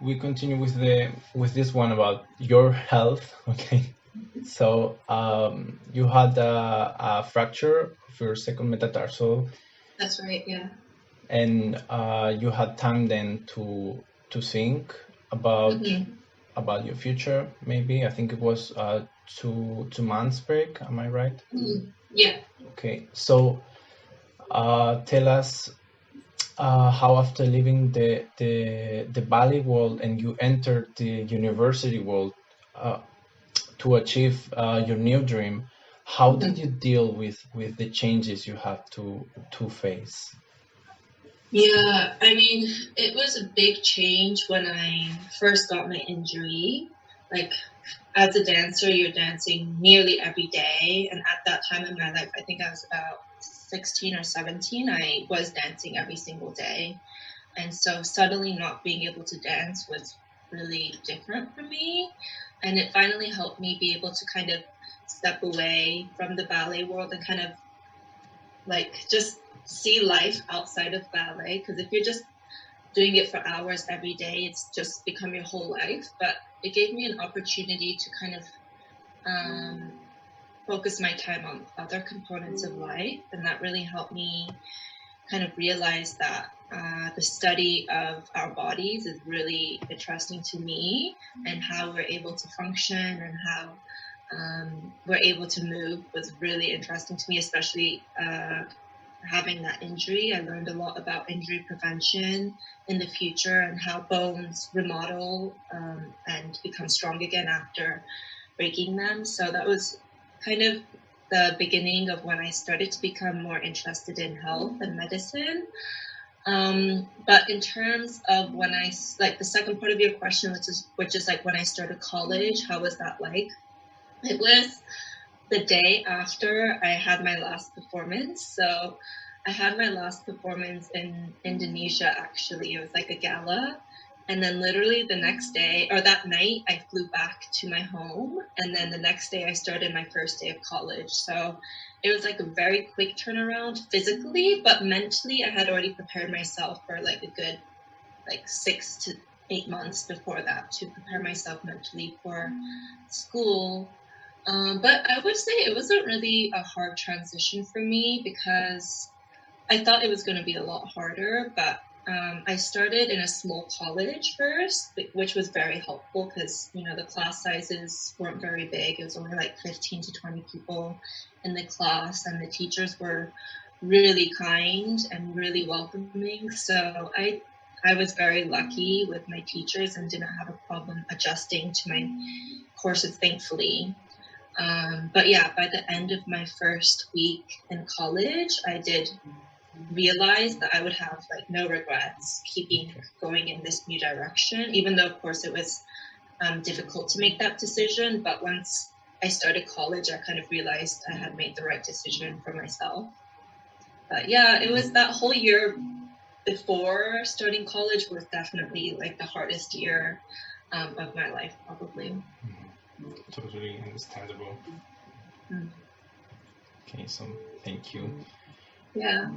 we continue with this one about your health. Okay, so you had a fracture of your second metatarsal. That's right. Yeah. And you had time then to think about about your future. Maybe I think it was 2 months break. Am I right? Yeah. Okay, so tell us how after leaving the Bali world and you entered the university world to achieve your new dream, how did you deal with the changes you had to face? Yeah, I mean, it was a big change when I first got my injury. Like, as a dancer, you're dancing nearly every day. And at that time in my life, I think I was about 16 or 17, I was dancing every single day. And so suddenly not being able to dance was really different for me. And it finally helped me be able to kind of step away from the ballet world and kind of like just see life outside of ballet. Because if you're just doing it for hours every day, it's just become your whole life. But it gave me an opportunity to kind of focus my time on other components of life. And that really helped me kind of realize that the study of our bodies is really interesting to me, and how we're able to function and how we're able to move was really interesting to me, especially having that injury. I learned a lot about injury prevention in the future and how bones remodel and become strong again after breaking them. So that was kind of the beginning of when I started to become more interested in health and medicine. But in terms of when I, like the second part of your question, which is like when I started college, how was that like? It was the day after I had my last performance. So I had my last performance in Indonesia, actually. It was like a gala. And then literally the next day, or that night, I flew back to my home. And then the next day, I started my first day of college. So it was like a very quick turnaround physically, but mentally, I had already prepared myself for like a good like 6 to 8 months before that to prepare myself mentally for school. But I would say it wasn't really a hard transition for me because I thought it was going to be a lot harder, but I started in a small college first, which was very helpful because, you know, the class sizes weren't very big. It was only like 15 to 20 people in the class, and the teachers were really kind and really welcoming. So I was very lucky with my teachers and didn't have a problem adjusting to my courses, thankfully. But yeah, by the end of my first week in college, I did realize that I would have like no regrets keeping going in this new direction, even though of course it was difficult to make that decision. But once I started college, I kind of realized I had made the right decision for myself. But yeah, it was that whole year before starting college was definitely like the hardest year of my life, probably. Totally understandable. Okay, so thank you. Yeah.